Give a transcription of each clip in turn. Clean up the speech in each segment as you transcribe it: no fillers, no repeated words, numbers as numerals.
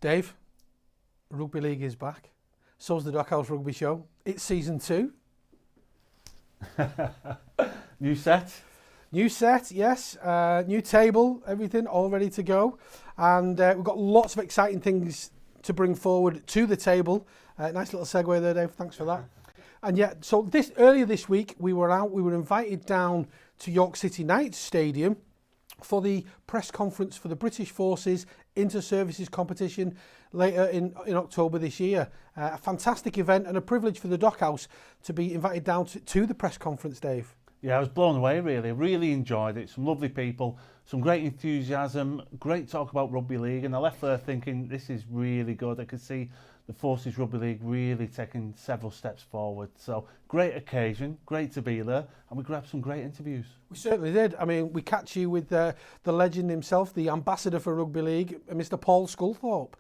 Dave, Rugby League is back. So's the Dockhouse Rugby Show. It's season 2. New set. New set, yes. New table, everything all ready to go. And we've got lots of exciting things to bring forward to the table. Nice little segue there, Dave. Thanks for that. And yeah, so earlier this week, we were invited down to York City Knights Stadium for the press conference for the British Forces Inter-Services competition later in October this year. A fantastic event and a privilege for the Dockhouse to be invited down to the press conference, Dave. Yeah, I was blown away, really. I really enjoyed it. Some lovely people, some great enthusiasm, great talk about rugby league. And I left there thinking, this is really good. I could see the Forces Rugby League really taking several steps forward. So, great occasion, great to be there. And we grabbed some great interviews. We certainly did. I mean, we catch you with the legend himself, the ambassador for rugby league, Mr. Paul Sculthorpe.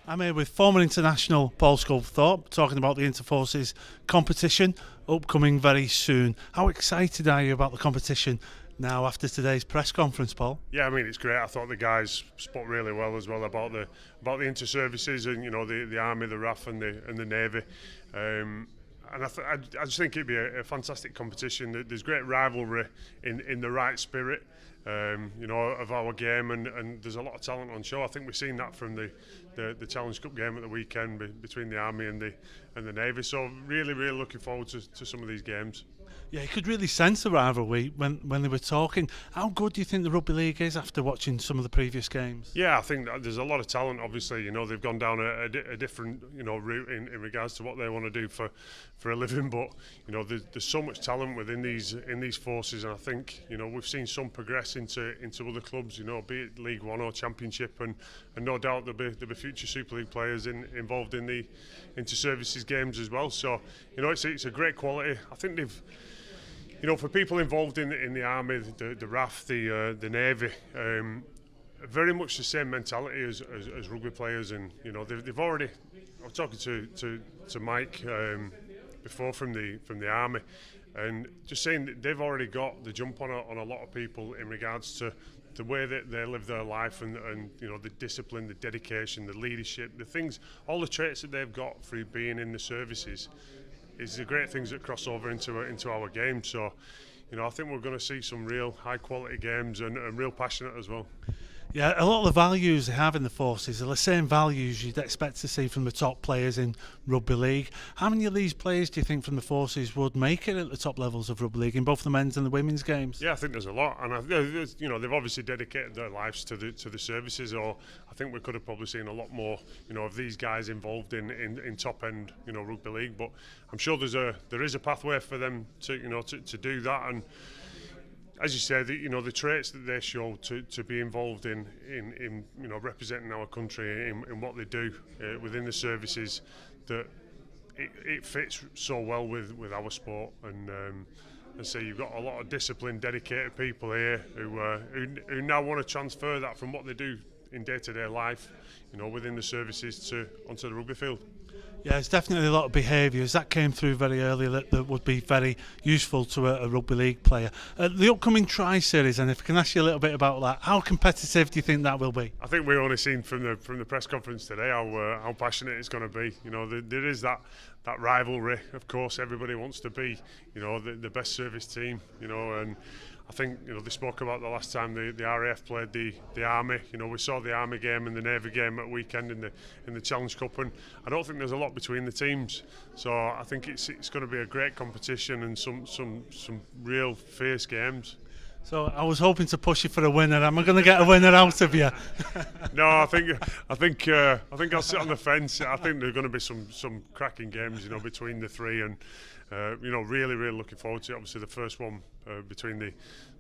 I'm here with former international Paul Sculthorpe, talking about the Interforces competition upcoming very soon. How excited are you about the competition now after today's press conference, Paul? Yeah, I mean, it's great. I thought the guys spoke really well as well about the inter-services and, you know, the Army, the RAF and the Navy. And I just think it'd be a fantastic competition. There's great rivalry in the right spirit, you know, of our game, and there's a lot of talent on show. I think we've seen that from the Challenge Cup game at the weekend between the Army and the Navy. So really looking forward to some of these games. Yeah, you could really sense the rivalry when they were talking. How good do you think the Rugby League is after watching some of the previous games? Yeah, I think that there's a lot of talent. Obviously, you know, they've gone down a different, you know, route in regards to what they want to do for a living. But you know, there's so much talent within these forces, and I think, you know, we've seen some progress into other clubs. You know, be it League One or Championship, and no doubt there'll be future Super League players involved in the inter-services games as well. So you know, it's a great quality. I think they've, you know, for people involved in the Army, the RAF, the Navy, very much the same mentality as rugby players, and you know, they've already. I was talking to Mike before from the Army, and just saying that they've already got the jump on a lot of people in regards to the way that they live their life, and you know, the discipline, the dedication, the leadership, the things, all the traits that they've got through being in the services is the great things that cross over into our game. So, you know, I think we're going to see some real high quality games and real passionate as well. Yeah, a lot of the values they have in the forces are the same values you'd expect to see from the top players in rugby league. How many of these players do you think from the forces would make it at the top levels of rugby league in both the men's and the women's games? Yeah, I think there's a lot, and you know, they've obviously dedicated their lives to the services. Or I think we could have probably seen a lot more, you know, of these guys involved in top end, you know, rugby league. But I'm sure there is a pathway for them to, you know, to do that. And as you said, you know, the traits that they show to be involved in you know, representing our country in what they do within the services, that it fits so well with our sport. And so you've got a lot of disciplined, dedicated people here who now want to transfer that from what they do in day-to-day life, you know, within the services onto the rugby field. Yeah, there's definitely a lot of behaviours that came through very early that would be very useful to a rugby league player. The upcoming Tri-Series, and if I can ask you a little bit about that, how competitive do you think that will be? I think we've only seen from the press conference today how passionate it's going to be. You know, there is that rivalry. Of course, everybody wants to be, you know, the best service team. You know, and I think, you know, they spoke about the last time the RAF played the Army. You know, we saw the Army game and the Navy game at weekend in the Challenge Cup, and I don't think there's a lot between the teams. So I think it's going to be a great competition and some real fierce games. So I was hoping to push you for a winner. Am I going to get a winner out of you? No, I think I'll sit on the fence. I think there are going to be some cracking games, you know, between the three, and you know, really looking forward to it. Obviously, the first one between the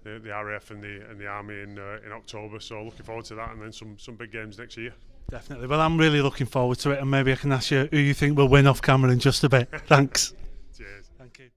RAF and the Army in October. So looking forward to that, and then some big games next year. Definitely. Well, I'm really looking forward to it, and maybe I can ask you who you think will win off camera in just a bit. Thanks. Cheers. Thank you.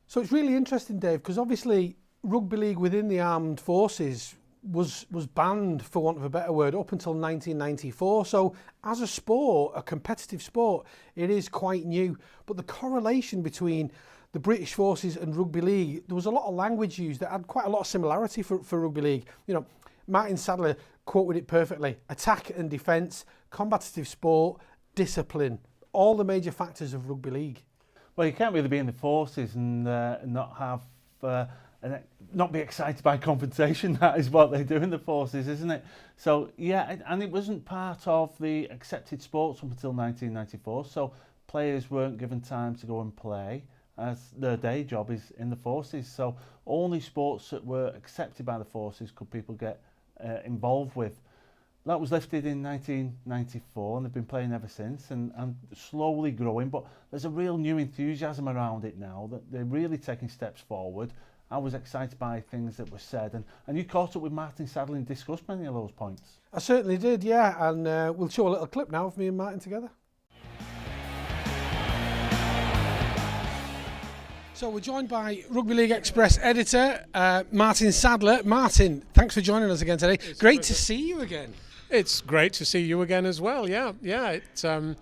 So it's really interesting, Dave, because obviously rugby league within the armed forces was banned, for want of a better word, up until 1994. So as a sport, a competitive sport, it is quite new. But the correlation between the British Forces and rugby league, there was a lot of language used that had quite a lot of similarity for rugby league. You know, Martyn Sadler quoted it perfectly. Attack and defence, combative sport, discipline, all the major factors of rugby league. Well, you can't really be in the forces and not have not be excited by confrontation. That is what they do in the forces, isn't it? So yeah, and it wasn't part of the accepted sports up until 1994. So players weren't given time to go and play, as their day job is in the forces. So only sports that were accepted by the forces could people get involved with. That was lifted in 1994 and they've been playing ever since and slowly growing, but there's a real new enthusiasm around it now that they're really taking steps forward. I was excited by things that were said and you caught up with Martyn Sadler and discussed many of those points. I certainly did, yeah, and we'll show a little clip now of me and Martyn together. So we're joined by Rugby League Express editor Martyn Sadler. Martyn, thanks for joining us again today. Great to see you again. It's great to see you again as well. Yeah. It's and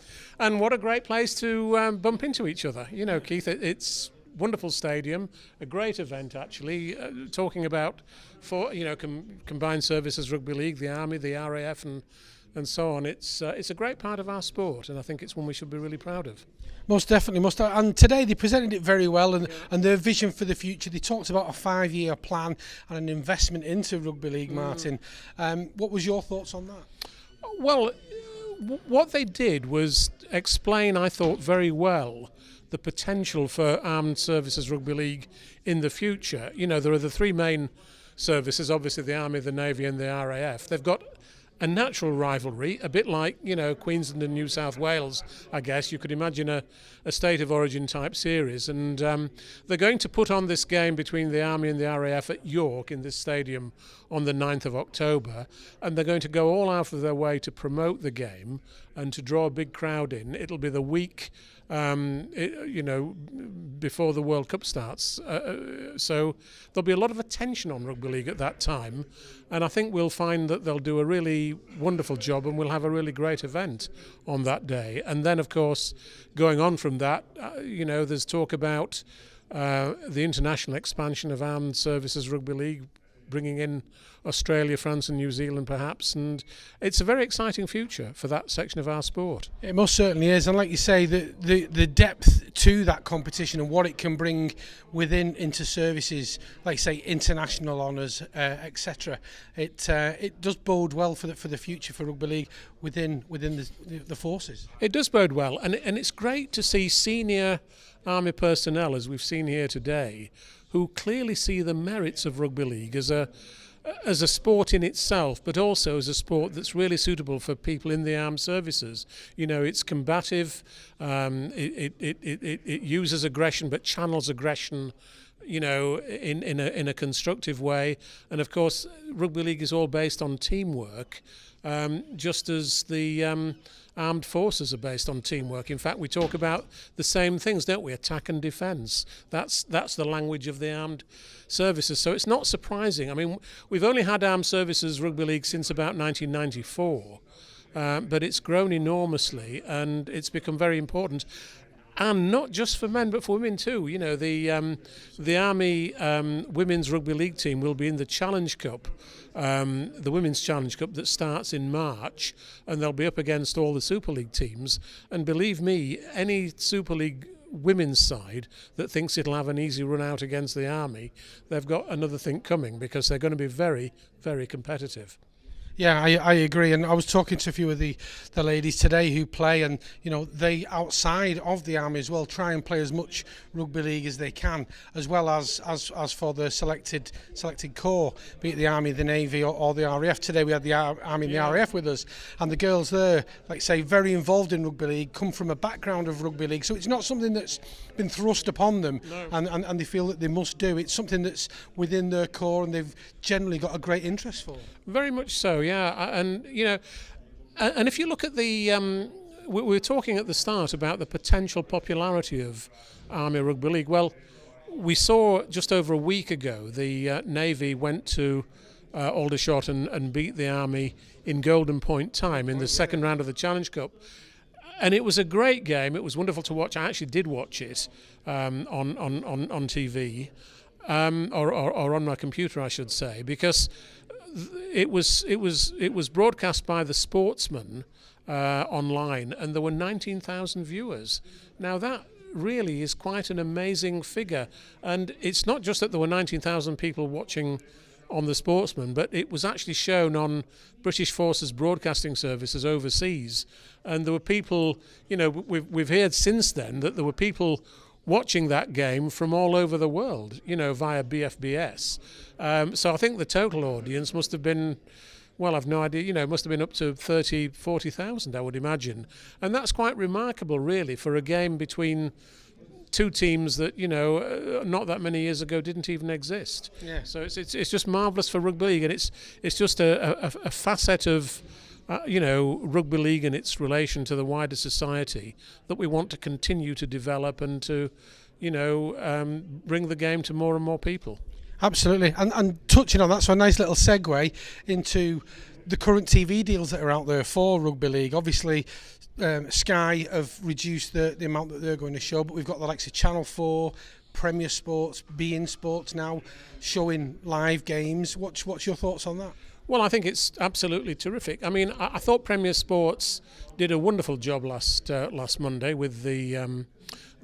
what a great place to bump into each other. You know, Keith, it's wonderful stadium, a great event actually. Talking about combined services rugby league, the Army, the RAF, and so on. It's a great part of our sport, and I think it's one we should be really proud of. Most definitely, and today they presented it very well, and their vision for the future. They talked about a 5-year plan and an investment into rugby league. Martyn, what was your thoughts on that? Well, what they did was explain, I thought, very well the potential for Armed Services Rugby League in the future. You know, there are the three main services, obviously the Army, the Navy and the RAF. They've got a natural rivalry, a bit like, you know, Queensland and New South Wales, I guess. You could imagine a state of origin type series. And they're going to put on this game between the Army and the RAF at York in this stadium on the 9th of October. And they're going to go all out of their way to promote the game and to draw a big crowd in. It'll be the week before the World Cup starts. So there'll be a lot of attention on rugby league at that time, and I think we'll find that they'll do a really wonderful job and we'll have a really great event on that day. And then, of course, going on from that, there's talk about the international expansion of Armed Services Rugby League, bringing in Australia, France and New Zealand perhaps, and it's a very exciting future for that section of our sport. It most certainly is, and like you say, the depth to that competition and what it can bring within inter-services, like say international honours, etc. It does bode well for the future for rugby league within the forces. It does bode well, and it's great to see senior Army personnel, as we've seen here today, who clearly see the merits of rugby league as a sport in itself, but also as a sport that's really suitable for people in the armed services. You know, it's combative, it uses aggression but channels aggression, you know, in a constructive way. And of course, rugby league is all based on teamwork, just as the armed forces are based on teamwork. In fact, we talk about the same things, don't we? Attack and defence. That's the language of the armed services. So it's not surprising. I mean, we've only had armed services rugby league since about 1994, but it's grown enormously and it's become very important. And not just for men, but for women too. You know, the Army Women's Rugby League team will be in the Challenge Cup, the Women's Challenge Cup that starts in March, and they'll be up against all the Super League teams. And believe me, any Super League women's side that thinks it'll have an easy run out against the Army, they've got another thing coming, because they're going to be very, very competitive. Yeah, I agree, and I was talking to a few of the ladies today who play, and you know, they outside of the Army as well try and play as much rugby league as they can, as well as for the selected corps, be it the Army, the Navy or the RAF. Today we had the Army and the RAF with us, and the girls there, like say, very involved in rugby league, come from a background of rugby league, so it's not something that's been thrust upon them. No. and they feel that they must do. It's something that's within their core and they've generally got a great interest for. Very much so, yeah. And you know, and if you look at the we were talking at the start about the potential popularity of Army Rugby League. Well, we saw just over a week ago the Navy went to Aldershot and beat the Army in Golden Point time in the second round of the Challenge Cup. And it was a great game. It was wonderful to watch. I actually did watch it on TV, or on my computer, I should say, because it was broadcast by the Sportsman online, and there were 19,000 viewers. Now that really is quite an amazing figure, and it's not just that there were 19,000 people watching on the Sportsman, but it was actually shown on British Forces broadcasting services overseas, and there were people, we've heard since then that there were people watching that game from all over the world, via BFBS. So I think the total audience must have been, well, I've no idea, must have been up to 30, 40,000, I would imagine. And that's quite remarkable, really, for a game between two teams that, not that many years ago didn't even exist. Yeah. So it's just marvellous for rugby league, and it's just a facet of rugby league and its relation to the wider society that we want to continue to develop and to, bring the game to more and more people. Absolutely, and touching on that, so a nice little segue into the current TV deals that are out there for rugby league. Obviously, Sky have reduced the amount that they're going to show, but we've got the likes of Channel 4, Premier Sports, beIN Sports now showing live games. What's your thoughts on that? Well, I think it's absolutely terrific. I mean, I thought Premier Sports did a wonderful job last Monday with the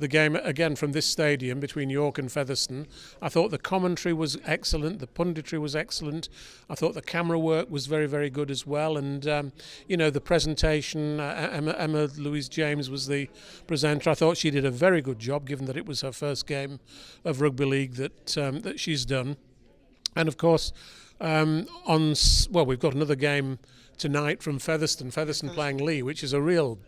game again from this stadium between York and Featherstone. I thought the commentary was excellent, the punditry was excellent. I thought the camera work was very, very good as well. And the presentation, Emma Louise James was the presenter. I thought she did a very good job, given that it was her first game of rugby league that she's done. And of course, we've got another game tonight from Featherstone playing Lee, which is a real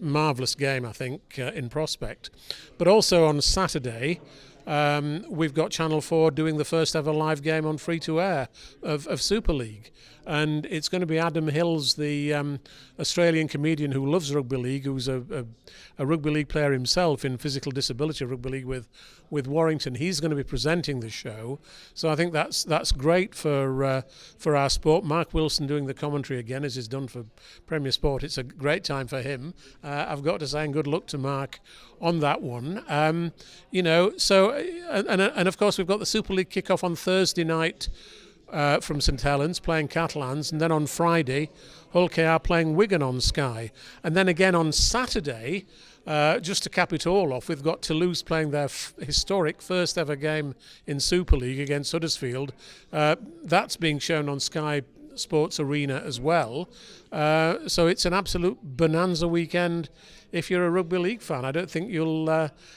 marvellous game, I think, in prospect. But also on Saturday, we've got Channel 4 doing the first ever live game on free-to-air of Super League. And it's going to be Adam Hills, the Australian comedian who loves rugby league, who's a rugby league player himself in physical disability rugby league with Warrington. He's going to be presenting the show, so I think that's great for our sport. Mark Wilson doing the commentary again, as he's done for Premier Sport. It's a great time for him. I've got to say, and good luck to Mark on that one. So and of course we've got the Super League kick-off on Thursday night. From St Helens playing Catalans, and then on Friday Hull KR playing Wigan on Sky, and then again on Saturday, just to cap it all off, we've got Toulouse playing their historic first ever game in Super League against Huddersfield. That's being shown on Sky Sports Arena as well, so it's an absolute bonanza weekend. If you're a rugby league fan, I don't think you'll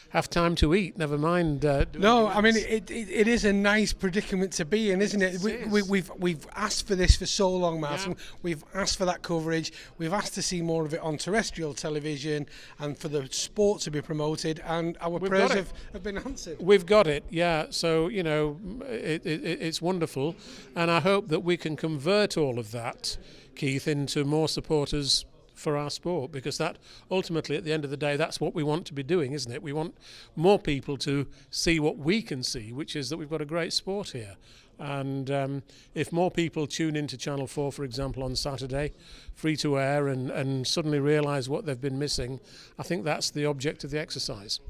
have time to eat. Never mind. No, I mean it is a nice predicament to be in, isn't it? We've asked for this for so long, Martyn. Yeah. We've asked for that coverage. We've asked to see more of it on terrestrial television and for the sport to be promoted. And our prayers have been answered. We've got it, yeah. So it's wonderful, and I hope that we can convert all of that, Keith, into more supporters for our sport, because that ultimately at the end of the day, that's what we want to be doing, isn't it? We want more people to see what we can see, which is that we've got a great sport here. And if more people tune into Channel 4, for example, on Saturday, free to air, and suddenly realise what they've been missing, I think that's the object of the exercise.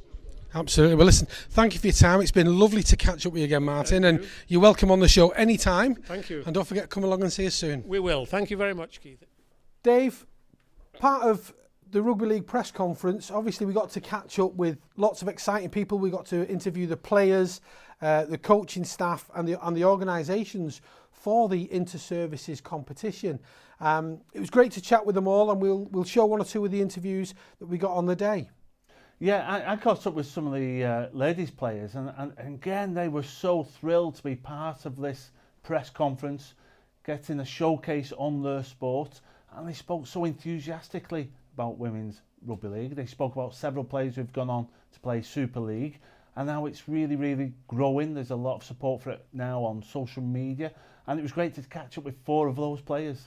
Absolutely. Well, listen, thank you for your time. It's been lovely to catch up with you again, Martyn, and you're welcome on the show anytime. Thank you. And don't forget to come along and see us soon. We will. Thank you very much, Keith. Dave, part of the Rugby League press conference, obviously we got to catch up with lots of exciting people. We got to interview the players, the coaching staff and the organisations for the inter-services competition. It was great to chat with them all, and we'll show one or two of the interviews that we got on the day. Yeah, I caught up with some of the ladies players, and again they were so thrilled to be part of this press conference, getting a showcase on their sport. And they spoke so enthusiastically about women's rugby league. They spoke about several players who've gone on to play Super League, and now it's really, really growing. There's a lot of support for it now on social media, and it was great to catch up with 4 of those players.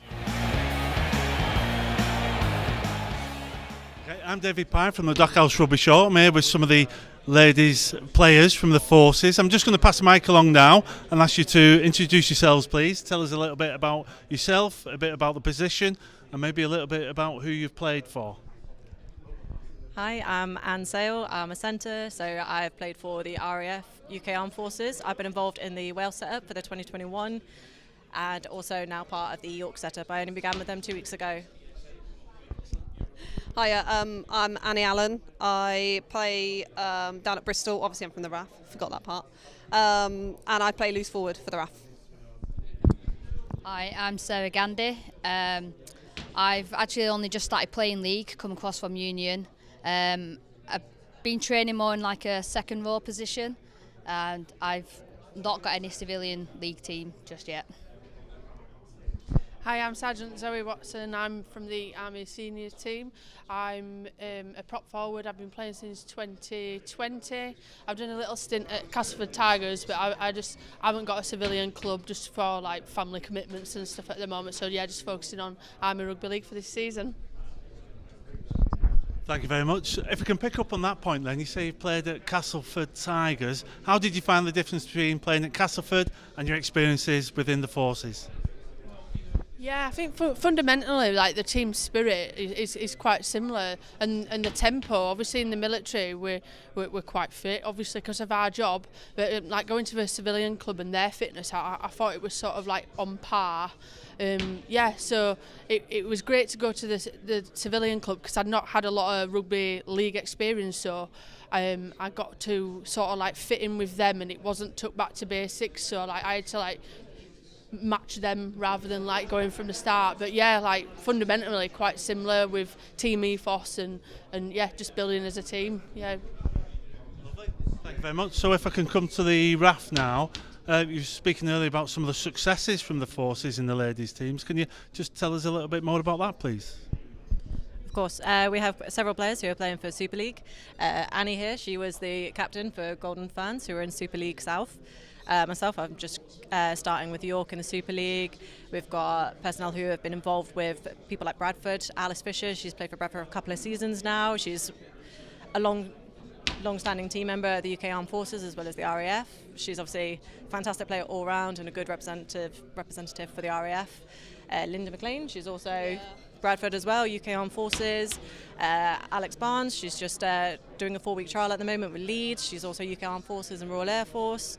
Okay, I'm David Pye from the Dockhouse Rugby Show. I'm here with some of the ladies players from the Forces. I'm just going to pass the mic along now and ask you to introduce yourselves, please. Tell us a little bit about yourself, a bit about the position, and maybe a little bit about who you've played for. Hi, I'm Anne Sale. I'm a centre, so I've played for the RAF UK Armed Forces. I've been involved in the Wales setup for the 2021 and also now part of the York setup. I only began with them 2 weeks ago. Hiya, I'm Annie Allen. I play down at Bristol. Obviously, I'm from the RAF. Forgot that part. And I play loose forward for the RAF. Hi, I'm Sarah Gandy. I've actually only just started playing league, come across from Union. I've been training more in like a second row position, and I've not got any civilian league team just yet. Hi, I'm Sergeant Zoe Watson. I'm from the Army senior team. I'm a prop forward. I've been playing since 2020. I've done a little stint at Castleford Tigers, but I haven't got a civilian club just for like family commitments and stuff at the moment. So yeah, just focusing on Army Rugby League for this season. Thank you very much. If we can pick up on that point then, you say you played at Castleford Tigers. How did you find the difference between playing at Castleford and your experiences within the Forces? Yeah, I think fundamentally, like the team spirit is quite similar, and the tempo. Obviously, in the military, we're quite fit, obviously because of our job. But like going to a civilian club and their fitness, I thought it was sort of like on par. Yeah, so it was great to go to the civilian club because I'd not had a lot of rugby league experience. So I got to sort of like fit in with them, and it wasn't took back to basics. So like I had to like match them rather than like going from the start. But yeah, like fundamentally quite similar with team ethos and yeah, just building as a team. Yeah. Lovely. Thank you very much. So if I can come to the RAF now, you were speaking earlier about some of the successes from the Forces in the ladies teams. Can you just tell us a little bit more about that, please? Of course, we have several players who are playing for Super League. Annie here, she was the captain for Golden Fans who are in Super League South. Myself, I'm just starting with York in the Super League. We've got personnel who have been involved with people like Bradford. Alice Fisher, she's played for Bradford for a couple of seasons now. She's a long-standing team member of the UK Armed Forces as well as the RAF. She's obviously a fantastic player all round and a good representative for the RAF. Linda McLean, she's also Bradford as well, UK Armed Forces. Alex Barnes, she's just doing a 4-week trial at the moment with Leeds. She's also UK Armed Forces and Royal Air Force.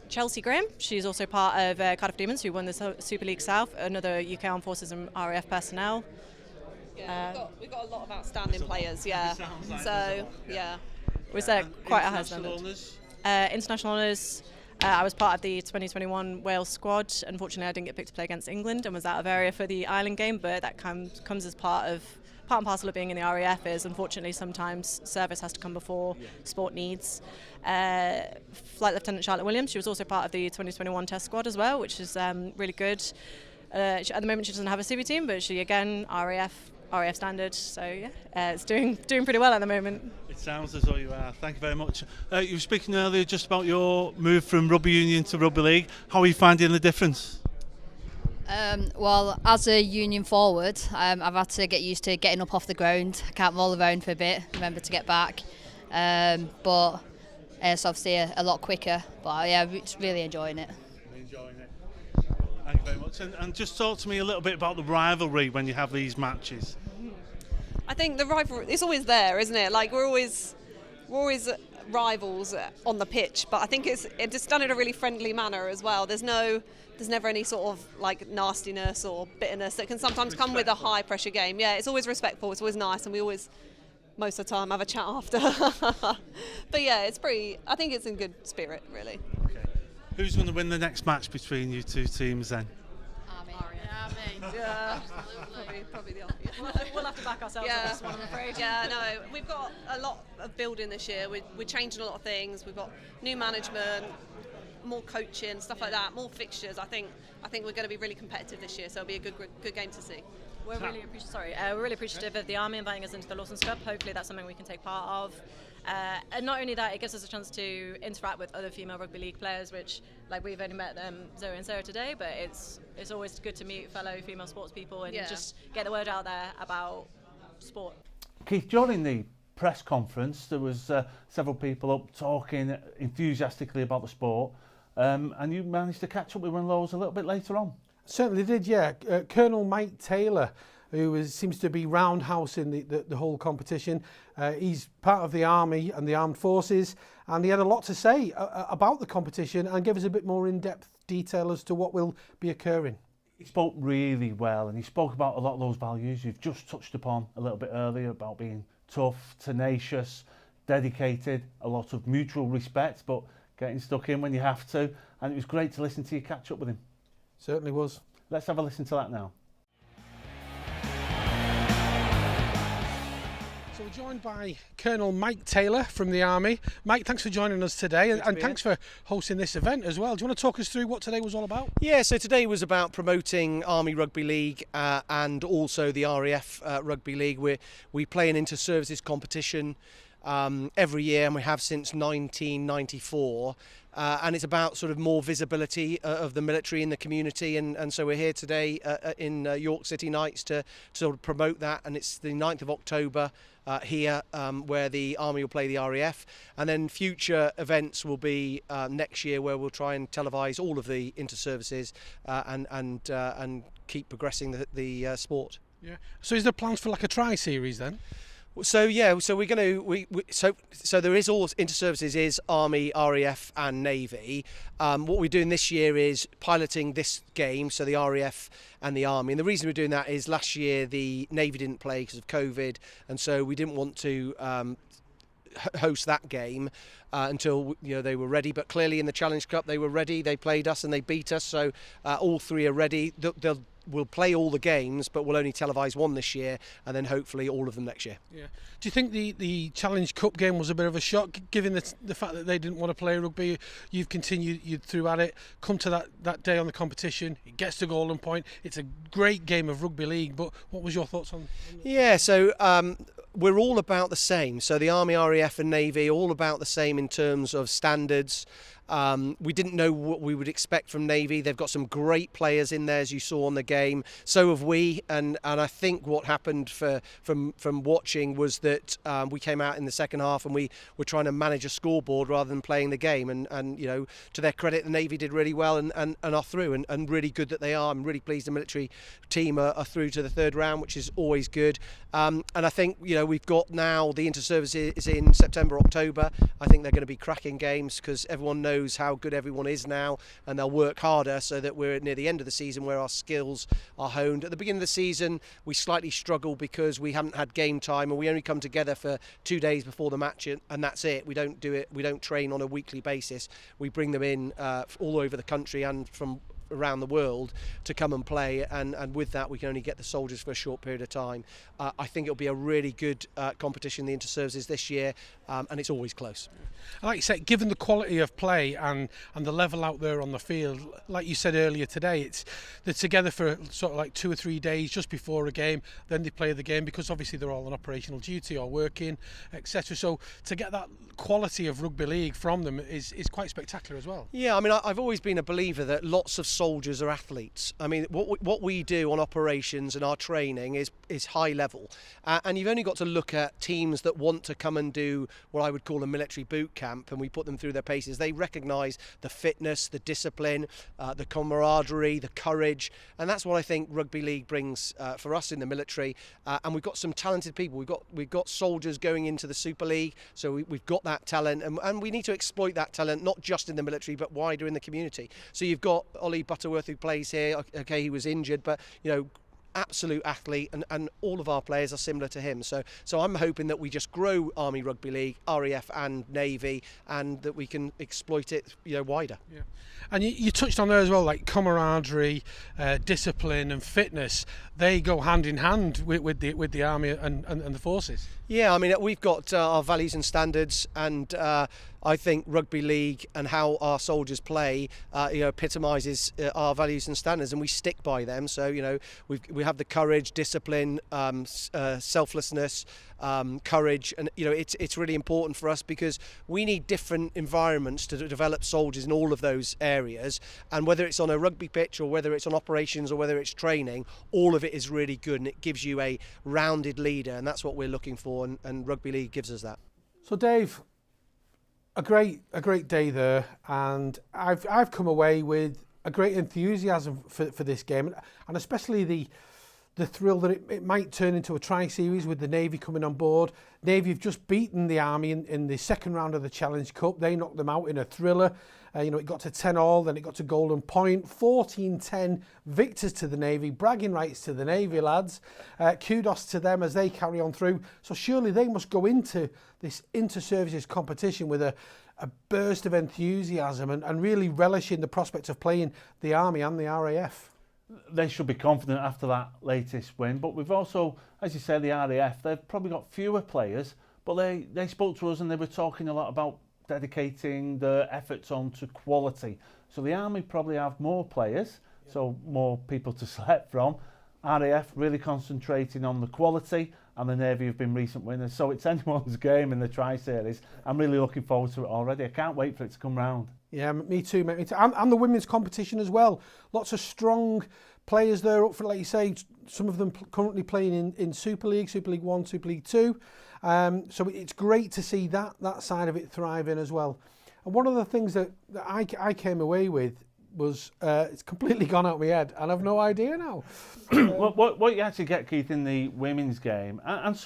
Chelsea Graham, she's also part of Cardiff Demons, who won the Super League South, another UK Armed Forces and RAF personnel. Yeah, we've got a lot of outstanding players, yeah. So, yeah. Was quite a high standard. International honours. I was part of the 2021 Wales squad. Unfortunately, I didn't get picked to play against England and was out of area for the Ireland game, but that comes as part and parcel of being in the RAF is unfortunately sometimes service has to come before sport needs. Flight Lieutenant Charlotte Williams, she was also part of the 2021 test squad as well, which is really good. At the moment she doesn't have a CV team, but she again RAF standard, so yeah, it's doing pretty well at the moment. It sounds as though you are. Thank you very much. You were speaking earlier just about your move from rugby union to rugby league. How are you finding the difference? Well, as a union forward, I've had to get used to getting up off the ground. I can't roll around for a bit, remember to get back. But it's obviously a lot quicker. But yeah, it's really enjoying it. Thank you very much. And just talk to me a little bit about the rivalry when you have these matches. I think the rivalry is always there, isn't it? Like we're always rivals on the pitch, but I think it's just done in a really friendly manner as well. There's never any sort of like nastiness or bitterness that can sometimes come with a high pressure game. Yeah, it's always respectful, it's always nice, and we always most of the time have a chat after. But yeah, I think it's in good spirit, really. Okay. Who's going to win the next match between you two teams then? Army. Yeah, probably the obvious. We'll have to back ourselves on this one, I'm afraid. Yeah, no, we've got a lot of building this year. We're changing a lot of things. We've got new management, more coaching, stuff like that, more fixtures. I think we're going to be really competitive this year, so it'll be a good game to see. We're really appreciative of the Army inviting us into the Lawson's Cup. Hopefully that's something we can take part of. And not only that, it gives us a chance to interact with other female rugby league players, which, like, we've only met Zoe and Sarah today, but it's always good to meet fellow female sports people and just get the word out there about sport. Keith, during the press conference, there was several people up talking enthusiastically about the sport, and you managed to catch up with one of those a little bit later on. Certainly did, yeah. Colonel Mike Taylor, who seems to be roundhouse in the whole competition. He's part of the Army and the Armed Forces, and he had a lot to say about the competition and give us a bit more in-depth detail as to what will be occurring. He spoke really well, and he spoke about a lot of those values you've just touched upon a little bit earlier, about being tough, tenacious, dedicated, a lot of mutual respect, but getting stuck in when you have to. And it was great to listen to you catch up with him. Certainly was. Let's have a listen to that now. So we're joined by Colonel Mike Taylor from the Army. Mike, thanks for joining us today, and thanks for hosting this event as well. Do you want to talk us through what today was all about? Yeah, so today was about promoting Army Rugby League and also the RAF Rugby League. We play an inter-services competition every year, and we have since 1994. And it's about sort of more visibility of the military in the community, and so we're here today in York City Knights to sort of promote that, and it's the 9th of October here where the Army will play the RAF, and then future events will be next year where we'll try and televise all of the inter-services and keep progressing the sport. Yeah. So is there plans for like a tri-series then? So yeah, so we're going to so there is all inter-services is Army, RAF and Navy. What we're doing this year is piloting this game, so the RAF and the Army. And the reason we're doing that is last year the Navy didn't play because of COVID, and so we didn't want to host that game until they were ready. But clearly in the Challenge Cup they were ready. They played us and they beat us. So all three are ready. We'll play all the games, but we'll only televise one this year, and then hopefully all of them next year. Yeah. Do you think the Challenge Cup game was a bit of a shock, given the fact that they didn't want to play rugby? You've continued through at it, come to that day on the competition, it gets to Golden Point. It's a great game of rugby league, but what was your thoughts on Yeah, so we're all about the same. So the Army, RAF and Navy, all about the same in terms of standards. We didn't know what we would expect from Navy. They've got some great players in there, as you saw on the game. So have we, and I think what happened from watching was that we came out in the second half and we were trying to manage a scoreboard rather than playing the game. And to their credit, the Navy did really well and are through, and really good that they are. I'm really pleased the military team are through to the third round, which is always good. And I think we've got now the inter-service is in September, October. I think they're going to be cracking games because everyone knows how good everyone is now, and they'll work harder so that we're near the end of the season where our skills are honed. At the beginning of the season we slightly struggle because we haven't had game time, and we only come together for 2 days before the match, and that's it. We don't train on a weekly basis. We bring them in all over the country and from around the world to come and play, and with that we can only get the soldiers for a short period of time. I think it'll be a really good competition, the inter-services this year, and it's always close. Like you said, given the quality of play and the level out there on the field, like you said earlier today, they're together for sort of like 2 or 3 days just before a game, then they play the game because obviously they're all on operational duty or working, etc. So to get that quality of rugby league from them is quite spectacular as well. Yeah, I mean, I've always been a believer that lots of soldiers are athletes. I mean, what we do on operations and our training is high level, and you've only got to look at teams that want to come and do what I would call a military boot camp, and we put them through their paces. They recognise the fitness, the discipline, the camaraderie, the courage, and that's what I think rugby league brings for us in the military. And we've got some talented people. We've got soldiers going into the Super League, so we've got that talent, and we need to exploit that talent not just in the military but wider in the community. So you've got Ollie Butterworth who plays here. Okay, he was injured, but absolute athlete, and all of our players are similar to him. So I'm hoping that we just grow Army Rugby League, RAF and Navy, and that we can exploit it wider. Yeah. And you touched on there as well, like camaraderie, discipline and fitness. They go hand in hand with the Army and the forces. Yeah, I mean, we've got our values and standards, and I think rugby league and how our soldiers play epitomises our values and standards, and we stick by them. So we have the courage, discipline, selflessness, courage, and it's really important for us because we need different environments to develop soldiers in all of those areas. And whether it's on a rugby pitch or whether it's on operations or whether it's training, all of it is really good, and it gives you a rounded leader, and that's what we're looking for, and rugby league gives us that. So Dave, a great day there, and I've come away with a great enthusiasm for this game, and especially the thrill that it might turn into a tri-series with the Navy coming on board. Navy have just beaten the Army in the second round of the Challenge Cup. They knocked them out in a thriller. It got to 10-all, then it got to golden point. 14-10 victors to the Navy, bragging rights to the Navy lads. Kudos to them as they carry on through. So surely they must go into this inter-services competition with a burst of enthusiasm and really relishing the prospect of playing the Army and the RAF. They should be confident after that latest win, but we've also, as you said, the RAF, they've probably got fewer players, but they spoke to us and they were talking a lot about dedicating the efforts on to quality. So the Army probably have more players, so more people to select from. RAF really concentrating on the quality, and the Navy have been recent winners. So it's anyone's game in the Tri-Series. I'm really looking forward to it already. I can't wait for it to come round. Yeah, me too, mate. Me too. And the women's competition as well. Lots of strong players there up for, like you say, some of them currently playing in Super League 1, Super League 2. So it's great to see that side of it thriving as well. And one of the things that I came away with was it's completely gone out of my head, and I've no idea now. What you actually get, Keith, in the women's game, and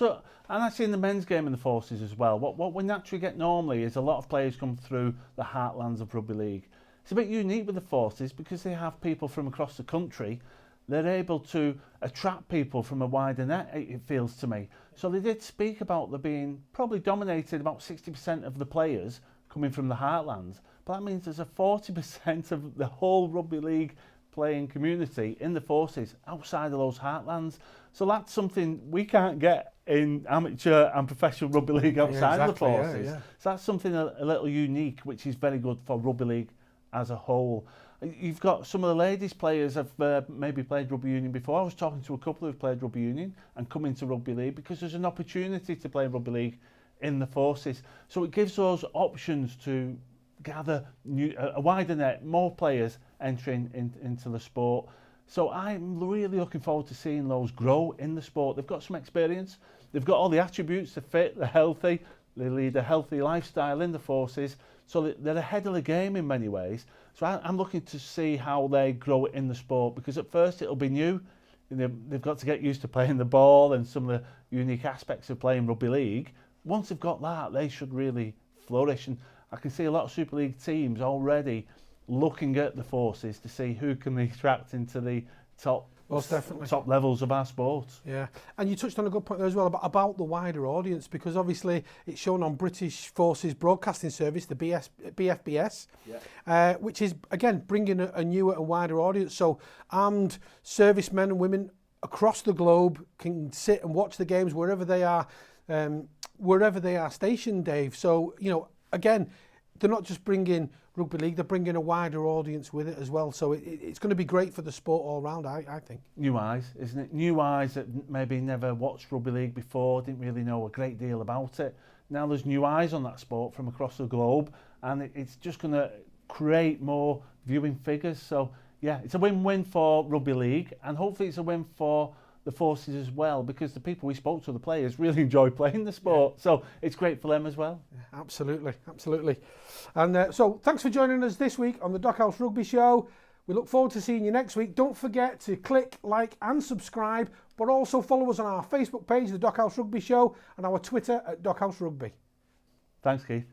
actually in the men's game in the Forces as well, what we naturally get normally is a lot of players come through the heartlands of rugby league. It's a bit unique with the Forces because they have people from across the country. They're able to attract people from a wider net, it feels to me. So they did speak about there being probably dominated about 60% of the players coming from the heartlands. But that means there's a 40% of the whole rugby league playing community in the Forces outside of those heartlands. So that's something we can't get in amateur and professional rugby league outside of the Forces. Yeah. So that's something a little unique, which is very good for rugby league as a whole. You've got some of the ladies players have maybe played rugby union before. I was talking to a couple who've played rugby union and come into rugby league because there's an opportunity to play rugby league in the Forces. So it gives us options to gather a wider net, more players entering into the sport. So I'm really looking forward to seeing those grow in the sport. They've got some experience, they've got all the attributes, they're fit, they're healthy, they lead a healthy lifestyle in the Forces, so they're ahead of the game in many ways. So I'm looking to see how they grow in the sport, because at first it'll be new. They've got to get used to playing the ball and some of the unique aspects of playing rugby league. Once they've got that, they should really flourish. And I can see a lot of Super League teams already looking at the Forces to see who can they attract into the top levels of our sport. Yeah, and you touched on a good point there as well about the wider audience, because obviously it's shown on British Forces Broadcasting Service, the BFBS, which is again bringing a newer and wider audience. So armed servicemen and women across the globe can sit and watch the games wherever they are stationed, Dave. So again, they're not just bringing rugby league, they're bringing a wider audience with it as well. So it's going to be great for the sport all round, I think. New eyes, isn't it? New eyes that maybe never watched rugby league before, didn't really know a great deal about it. Now there's new eyes on that sport from across the globe, and it's just going to create more viewing figures. So yeah, it's a win-win for rugby league, and hopefully it's a win for the Forces as well, because the people we spoke to, the players, really enjoy playing the sport. So it's great for them as well. Yeah, absolutely. And so thanks for joining us this week on the Dockhouse Rugby Show. We look forward to seeing you next week. Don't forget to click, like and subscribe, but also follow us on our Facebook page, the Dockhouse Rugby Show, and our Twitter at Dockhouse Rugby. Thanks, Keith.